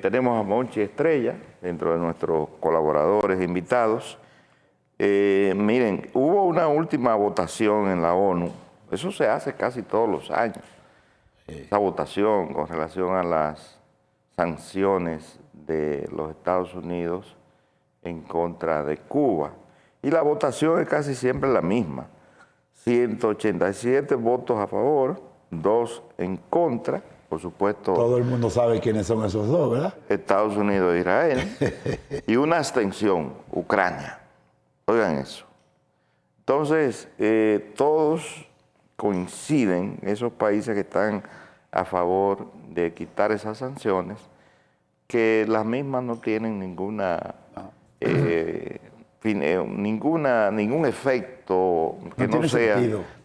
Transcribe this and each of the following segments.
Tenemos a Monchi Estrella, dentro de nuestros colaboradores invitados. Miren, hubo una última votación en la ONU, eso se hace casi todos los años, esa votación con relación a las sanciones de los Estados Unidos en contra de Cuba. Y la votación es casi siempre la misma, 187 votos a favor, 2 en contra. Por supuesto, todo el mundo sabe quiénes son esos dos, ¿verdad? Estados Unidos e Israel, y una abstención, Ucrania. Oigan eso. Entonces, todos coinciden, esos países que están a favor de quitar esas sanciones, que las mismas no tienen ningún efecto que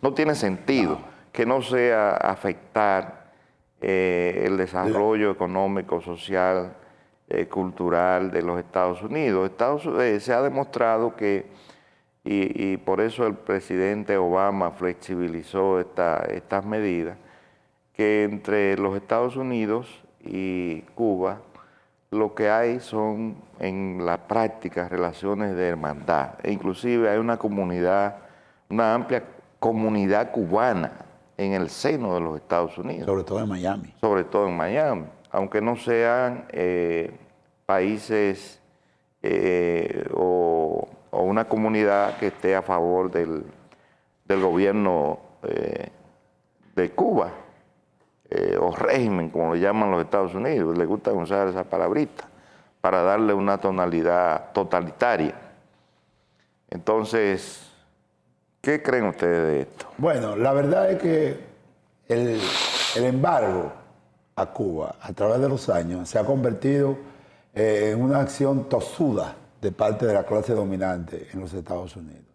no tiene sentido, que no sea afectar el desarrollo económico, social, cultural de los Estados Unidos. Se ha demostrado que, y por eso el presidente Obama flexibilizó estas medidas, que entre los Estados Unidos y Cuba lo que hay son en la práctica relaciones de hermandad. E inclusive hay una amplia comunidad cubana en el seno de los Estados Unidos. Sobre todo en Miami. Sobre todo en Miami, aunque no sean países o una comunidad que esté a favor del gobierno de Cuba, o régimen, como lo llaman los Estados Unidos. Les gusta usar esa palabrita para darle una tonalidad totalitaria. Entonces, ¿qué creen ustedes de esto? Bueno, la verdad es que el embargo a Cuba a través de los años se ha convertido en una acción tosuda de parte de la clase dominante en los Estados Unidos.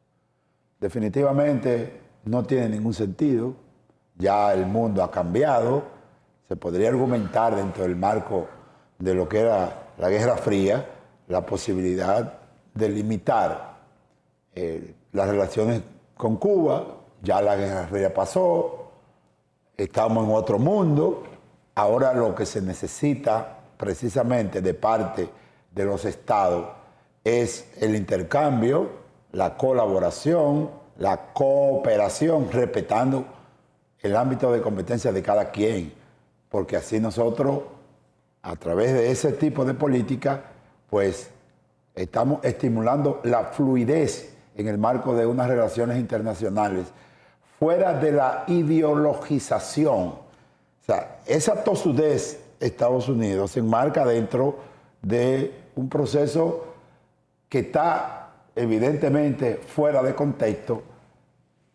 Definitivamente no tiene ningún sentido, ya el mundo ha cambiado, se podría argumentar dentro del marco de lo que era la Guerra Fría, la posibilidad de limitar las relaciones con Cuba. Ya la Guerra Fría pasó, estamos en otro mundo. Ahora lo que se necesita precisamente de parte de los estados es el intercambio, la colaboración, la cooperación, respetando el ámbito de competencia de cada quien, porque así nosotros, a través de ese tipo de política, pues estamos estimulando la fluidez en el marco de unas relaciones internacionales, fuera de la ideologización. O sea, esa tosudez Estados Unidos se enmarca dentro de un proceso que está evidentemente fuera de contexto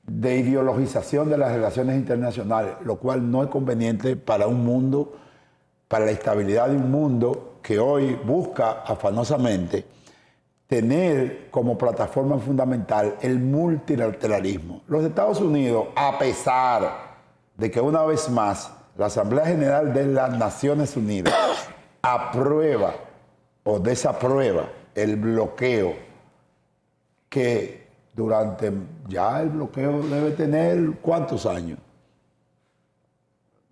de ideologización de las relaciones internacionales, lo cual no es conveniente para un mundo, para la estabilidad de un mundo que hoy busca afanosamente tener como plataforma fundamental el multilateralismo. Los Estados Unidos, a pesar de que una vez más la Asamblea General de las Naciones Unidas aprueba o desaprueba el bloqueo, que durante ya el bloqueo debe tener ¿cuántos años?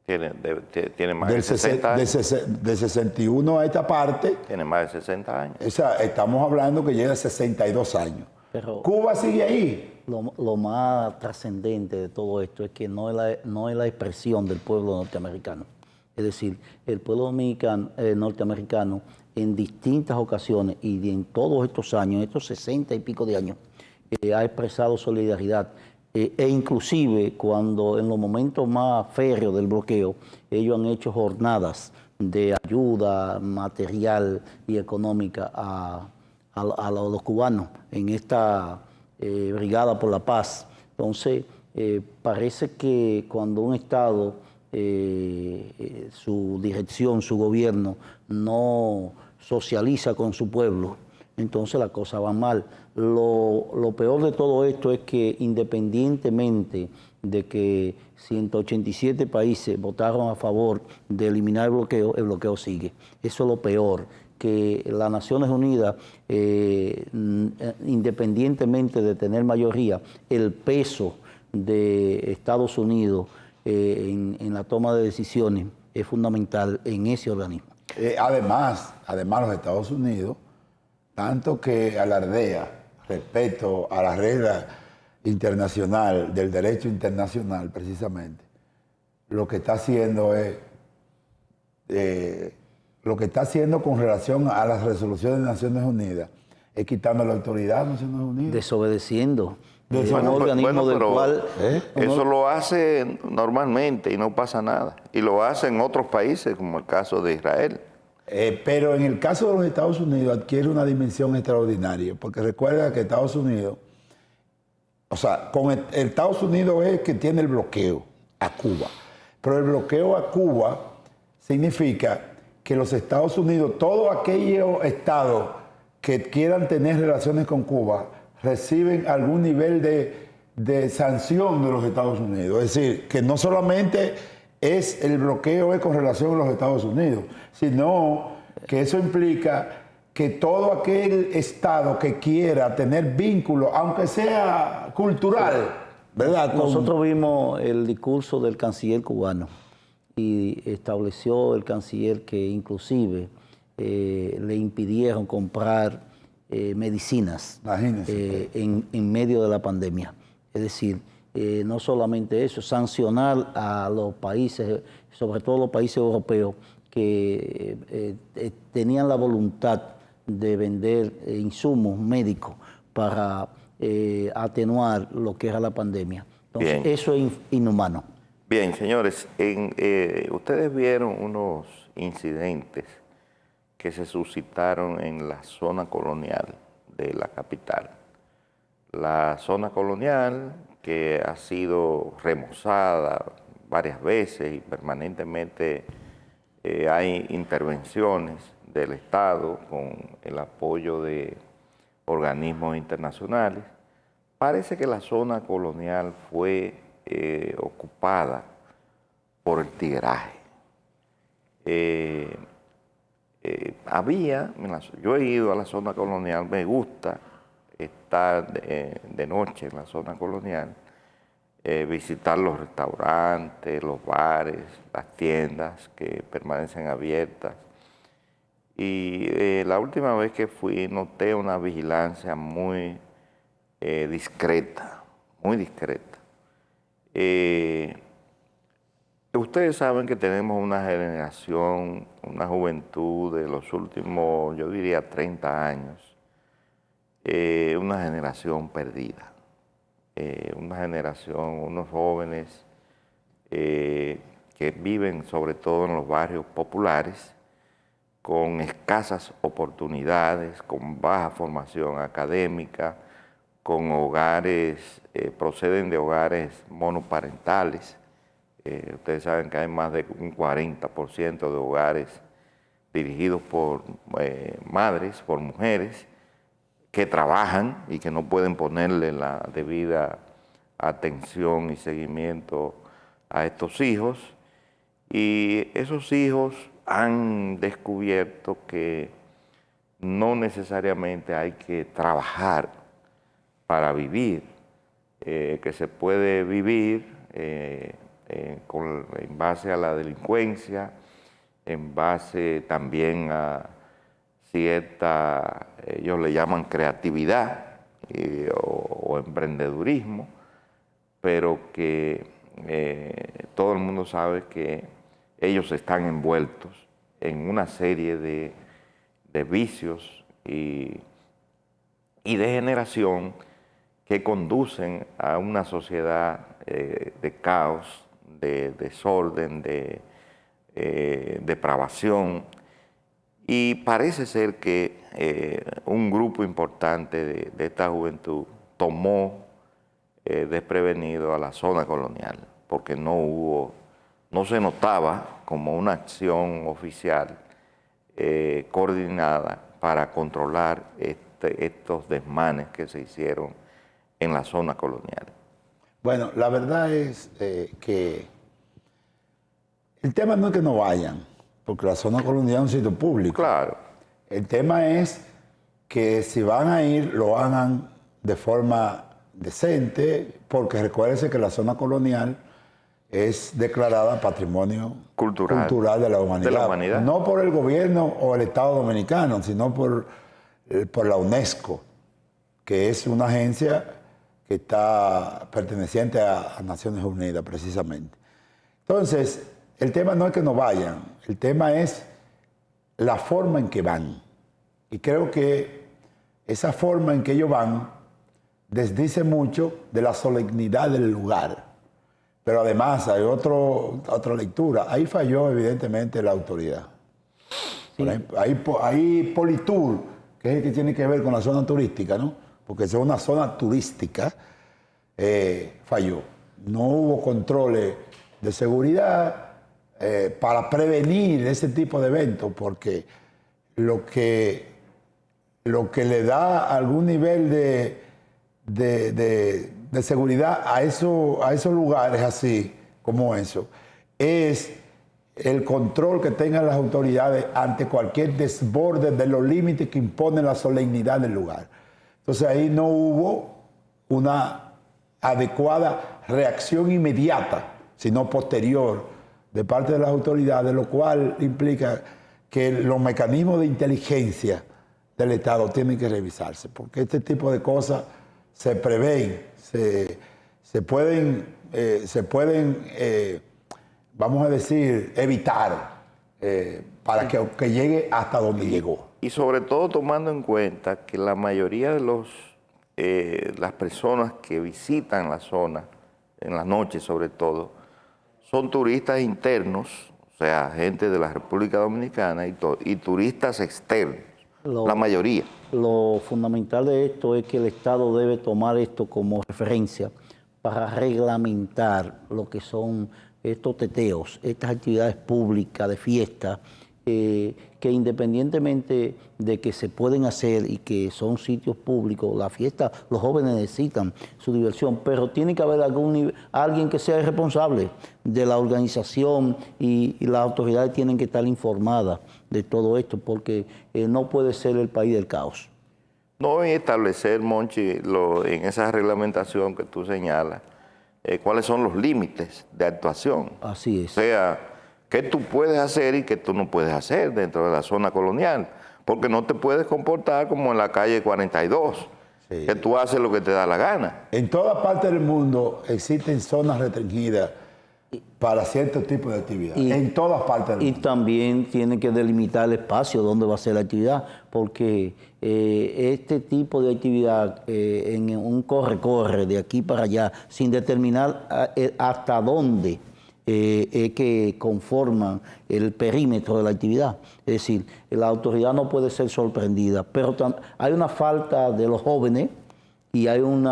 Tiene más de 60 años. De 61 a esta parte. Tiene más de 60 años. O sea, estamos hablando que llega a 62 años. Pero Cuba sigue ahí. lo más trascendente de todo esto es que no es la expresión del pueblo norteamericano. Es decir, el pueblo norteamericano en distintas ocasiones y en todos estos años, estos 60 y pico de años, ha expresado solidaridad. E inclusive cuando en los momentos más férreos del bloqueo, ellos han hecho jornadas de ayuda material y económica a los cubanos en esta Brigada por la Paz. Entonces, parece que cuando un Estado, su dirección, su gobierno, no socializa con su pueblo, entonces la cosa va mal. Lo peor de todo esto es que independientemente de que 187 países votaron a favor de eliminar el bloqueo sigue. Eso es lo peor, que las Naciones Unidas, independientemente de tener mayoría, el peso de Estados Unidos en la toma de decisiones es fundamental en ese organismo. Además, los Estados Unidos, tanto que alardea respecto a la regla internacional, del derecho internacional precisamente, lo que está haciendo es, lo que está haciendo con relación a las resoluciones de Naciones Unidas, es quitando la autoridad de Naciones Unidas. Desobedeciendo. Eso lo hace normalmente y no pasa nada. Y lo hace en otros países, como el caso de Israel. Pero en el caso de los Estados Unidos adquiere una dimensión extraordinaria, porque recuerda que Estados Unidos, o sea, con el Estados Unidos es que tiene el bloqueo a Cuba. Pero el bloqueo a Cuba significa que los Estados Unidos, todos aquellos estados que quieran tener relaciones con Cuba, reciben algún nivel de sanción de los Estados Unidos. Es decir, que no solamente es el bloqueo con relación a los Estados Unidos, sino que eso implica que todo aquel estado que quiera tener vínculo, aunque sea cultural, ¿verdad? Nosotros vimos el discurso del canciller cubano y estableció el canciller que inclusive le impidieron comprar medicinas en medio de la pandemia. Es decir, no solamente eso, sancionar a los países, sobre todo los países europeos, que tenían la voluntad de vender insumos médicos para atenuar lo que era la pandemia. Entonces, bien, eso es inhumano. Bien, señores, ustedes vieron unos incidentes que se suscitaron en la zona colonial de la capital. La zona colonial que ha sido remozada varias veces y permanentemente hay intervenciones del Estado con el apoyo de organismos internacionales. Parece que la zona colonial fue ocupada por el tigueraje. Yo he ido a la zona colonial, me gusta estar de noche en la zona colonial, visitar los restaurantes, los bares, las tiendas que permanecen abiertas. Y la última vez que fui noté una vigilancia muy discreta, muy discreta. Ustedes saben que tenemos una generación, una juventud de los últimos, yo diría, 30 años, una generación perdida, una generación, unos jóvenes que viven sobre todo en los barrios populares, con escasas oportunidades, con baja formación académica, con hogares, proceden de hogares monoparentales. Ustedes saben que hay más de un 40% de hogares dirigidos por madres, por mujeres, que trabajan y que no pueden ponerle la debida atención y seguimiento a estos hijos. Y esos hijos han descubierto que no necesariamente hay que trabajar para vivir, que se puede vivir en base a la delincuencia, en base también a cierta, ellos le llaman creatividad o emprendedurismo, pero que todo el mundo sabe que ellos están envueltos en una serie de vicios y degeneración que conducen a una sociedad de caos, de desorden, de depravación. Y parece ser que un grupo importante de esta juventud tomó desprevenido a la zona colonial, porque no se notaba como una acción oficial coordinada para controlar estos desmanes que se hicieron en la zona colonial. Bueno, la verdad es que el tema no es que no vayan, porque la zona colonial es un sitio público. Claro. El tema es que si van a ir, lo hagan de forma decente, porque recuérdense que la zona colonial es declarada Patrimonio Cultural de la Humanidad. No por el gobierno o el Estado dominicano, sino por la UNESCO, que es una agencia que está perteneciente a Naciones Unidas, precisamente. Entonces, el tema no es que no vayan, el tema es la forma en que van. Y creo que esa forma en que ellos van desdice mucho de la solemnidad del lugar. Pero además hay otra lectura. Ahí falló evidentemente la autoridad. Sí. Ahí Politur, que es el que tiene que ver con la zona turística, ¿no? Porque es una zona turística, falló. No hubo controles de seguridad para prevenir ese tipo de eventos, porque lo que le da algún nivel de seguridad a esos lugares así como eso es el control que tengan las autoridades ante cualquier desborde de los límites que impone la solemnidad del lugar. Entonces ahí no hubo una adecuada reacción inmediata, sino posterior de parte de las autoridades, lo cual implica que los mecanismos de inteligencia del Estado tienen que revisarse, porque este tipo de cosas se prevén, se pueden, vamos a decir, evitar para que llegue hasta donde llegó. Y sobre todo tomando en cuenta que la mayoría de las personas que visitan la zona, en la noche sobre todo, son turistas internos, o sea, gente de la República Dominicana y turistas externos, la mayoría. Lo fundamental de esto es que el Estado debe tomar esto como referencia para reglamentar lo que son estos teteos, estas actividades públicas de fiesta, que independientemente de que se pueden hacer y que son sitios públicos, la fiesta, los jóvenes necesitan su diversión, pero tiene que haber alguien que sea responsable de la organización y las autoridades tienen que estar informadas de todo esto, porque no puede ser el país del caos. No, y establecer, Monchi, en esa reglamentación que tú señalas, cuáles son los límites de actuación. Así es. O sea, qué tú puedes hacer y qué tú no puedes hacer dentro de la zona colonial, porque no te puedes comportar como en la calle 42, sí, que tú haces lo que te da la gana. En toda parte del mundo existen zonas restringidas para cierto tipo de actividad, en todas partes del mundo. Y también tiene que delimitar el espacio donde va a ser la actividad, porque este tipo de actividad en un corre-corre de aquí para allá, sin determinar hasta dónde que conforman el perímetro de la actividad. Es decir, la autoridad no puede ser sorprendida, pero hay una falta de los jóvenes y hay un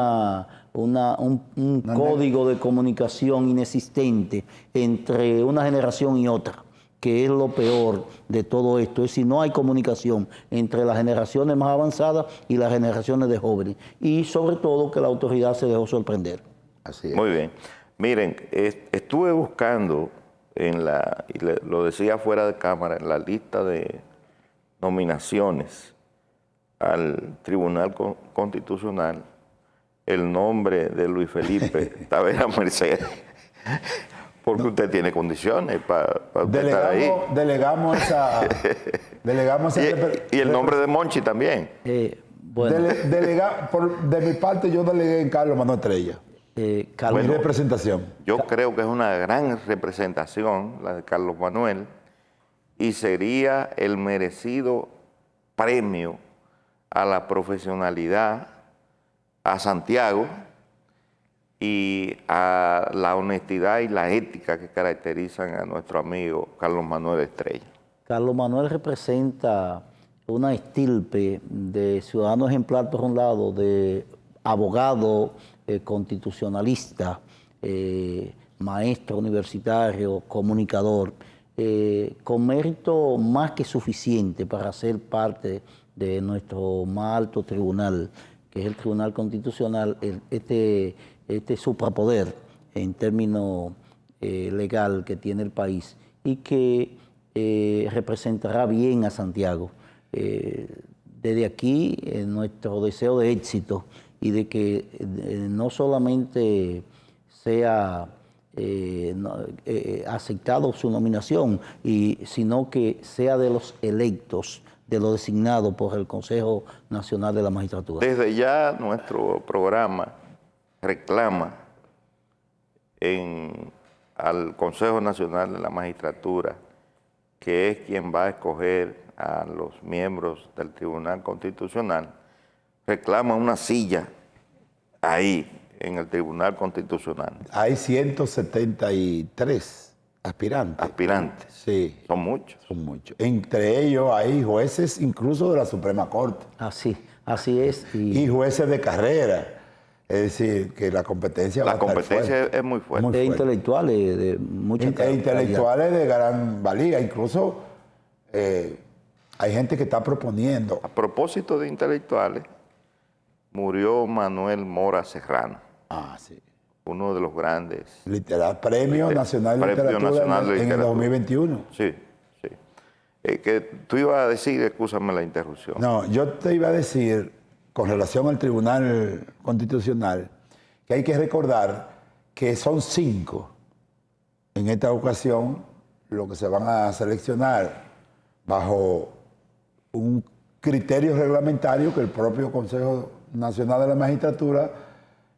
código de comunicación inexistente entre una generación y otra, que es lo peor de todo esto. Es decir, no hay comunicación entre las generaciones más avanzadas y las generaciones de jóvenes. Y sobre todo que la autoridad se dejó sorprender. Así es. Muy bien. Miren, estuve buscando y lo decía fuera de cámara, en la lista de nominaciones al Tribunal Constitucional, el nombre de Luis Felipe Tavera Mercedes, porque usted tiene condiciones para estar ahí. Delegamos esa y el nombre de Monchi también. Bueno. De mi parte, yo delegué en Carlos Manuel Estrella. Bueno, representación. Yo creo que es una gran representación la de Carlos Manuel y sería el merecido premio a la profesionalidad, a Santiago y a la honestidad y la ética que caracterizan a nuestro amigo Carlos Manuel Estrella. Carlos Manuel representa una estirpe de ciudadano ejemplar por un lado, de abogado constitucionalista, maestro universitario, comunicador, con mérito más que suficiente para ser parte de nuestro más alto tribunal, que es el Tribunal Constitucional, este suprapoder en términos legal que tiene el país y que representará bien a Santiago. Desde aquí, nuestro deseo de éxito y de que no solamente sea aceptado su nominación, sino que sea de los electos, de los designados por el Consejo Nacional de la Magistratura. Desde ya nuestro programa reclama al Consejo Nacional de la Magistratura, que es quien va a escoger a los miembros del Tribunal Constitucional, reclama una silla ahí en el Tribunal Constitucional. Hay 173 aspirantes. Aspirantes. Sí. Son muchos. Son muchos. Entre ellos hay jueces incluso de la Suprema Corte. Así es. Y jueces de carrera. Es decir, que la competencia va a estar fuerte. La competencia es muy fuerte. De intelectuales de mucha intelectuales de gran valía. Incluso hay gente que está proponiendo. A propósito de intelectuales, murió Manuel Mora Serrano. Ah, sí. Uno de los grandes. Premio Nacional de Literatura en el 2021. Sí, sí. Que tú ibas a decir, excúsame la interrupción. No, yo te iba a decir, con relación al Tribunal Constitucional, que hay que recordar que son 5 en esta ocasión los que se van a seleccionar bajo un criterio reglamentario que el propio Consejo Nacional de la Magistratura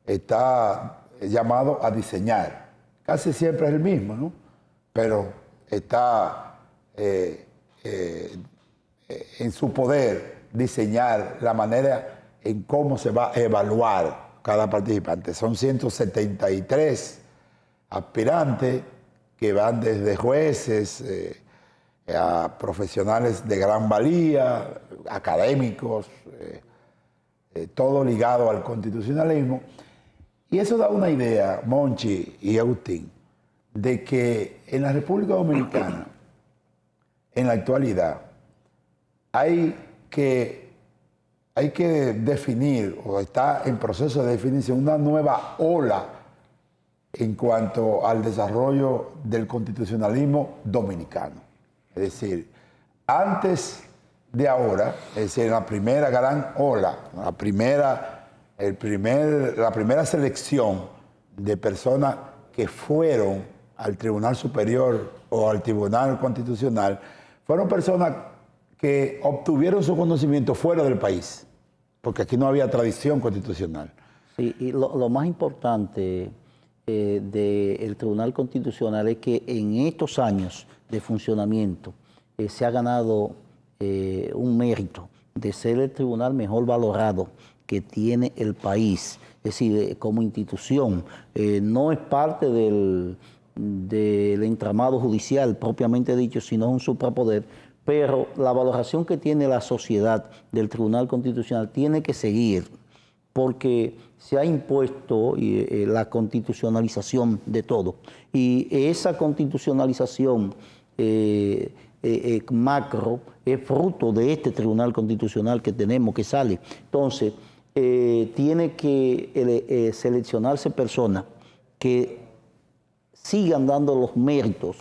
está llamado a diseñar. Casi siempre es el mismo, ¿no? Pero está en su poder diseñar la manera en cómo se va a evaluar cada participante. Son 173 aspirantes que van desde jueces a profesionales de gran valía, académicos, todo ligado al constitucionalismo. Y eso da una idea, Monchi y Agustín, de que en la República Dominicana, en la actualidad, hay que definir, o está en proceso de definición, una nueva ola en cuanto al desarrollo del constitucionalismo dominicano. Es decir, antes de ahora, es decir, en la primera gran ola, la primera selección de personas que fueron al Tribunal Superior o al Tribunal Constitucional, fueron personas que obtuvieron su conocimiento fuera del país, porque aquí no había tradición constitucional. Sí, y lo más importante del Tribunal Constitucional es que en estos años de funcionamiento se ha ganado un mérito de ser el tribunal mejor valorado que tiene el país, es decir, como institución. No es parte del entramado judicial propiamente dicho, sino un suprapoder, pero la valoración que tiene la sociedad del Tribunal Constitucional tiene que seguir, porque se ha impuesto la constitucionalización de todo. Y esa constitucionalización macro es fruto de este Tribunal Constitucional que tenemos, que sale. Entonces, tiene que seleccionarse personas que sigan dando los méritos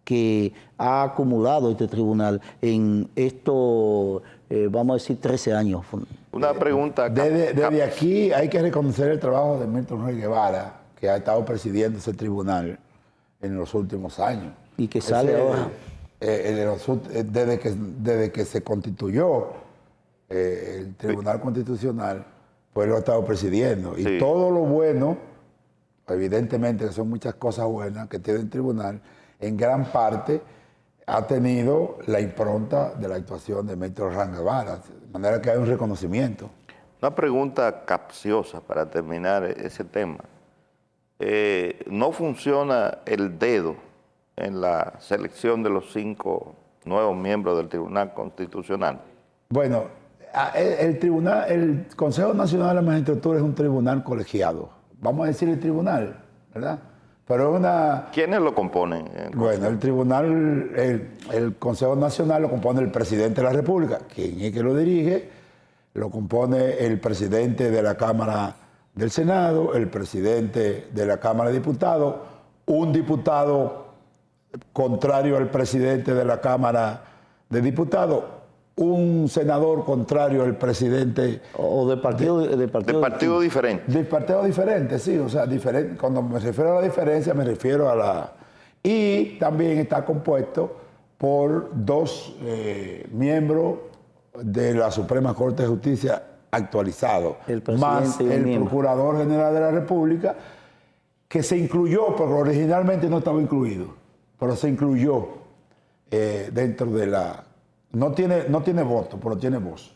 que ha acumulado este tribunal en estos, vamos a decir, 13 años. Una pregunta. Desde aquí hay que reconocer el trabajo de Milton Rey Guevara, que ha estado presidiendo ese tribunal en los últimos años. Y que sale ahora. Desde que se constituyó el Tribunal Constitucional, pues lo ha estado presidiendo. Y todo lo bueno, evidentemente que son muchas cosas buenas que tiene el tribunal, en gran parte ha tenido la impronta de la actuación de Milton Rey Guevara, de manera que hay un reconocimiento. Una pregunta capciosa para terminar ese tema. ¿No funciona el dedo en la selección de los 5 nuevos miembros del Tribunal Constitucional? Bueno, el Consejo Nacional de la Magistratura es un tribunal colegiado. Vamos a decir el tribunal, ¿verdad? Pero ¿Quiénes lo componen? Bueno, el tribunal, el Consejo Nacional lo compone el presidente de la República, quien es que lo dirige, lo compone el presidente de la Cámara del Senado, el presidente de la Cámara de Diputados, un diputado contrario al presidente de la Cámara de Diputados, un senador contrario al presidente. O de partido, de partido diferente. De partido diferente, sí. O sea, diferente. Cuando me refiero a la diferencia, me refiero a la... Y también está compuesto por 2 miembros de la Suprema Corte de Justicia actualizados, más el Procurador General de la República, que se incluyó, pero originalmente no estaba incluido, pero se incluyó dentro de la... No tiene voto, pero tiene voz.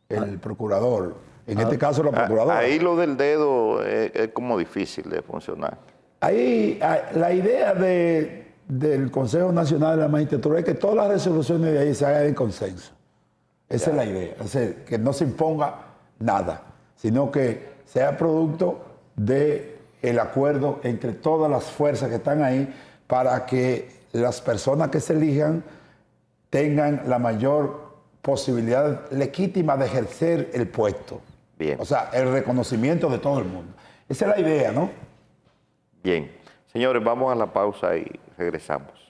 El procurador, en este caso la procuradora. Ahí lo del dedo es como difícil de funcionar. Ahí la idea del Consejo Nacional de la Magistratura es que todas las resoluciones de ahí se hagan en consenso. Esa es la idea, es decir, que no se imponga nada, sino que sea producto del acuerdo entre todas las fuerzas que están ahí para que las personas que se elijan tengan la mayor posibilidad legítima de ejercer el puesto. Bien. O sea, el reconocimiento de todo el mundo. Esa es la idea, ¿no? Bien. Señores, vamos a la pausa y regresamos.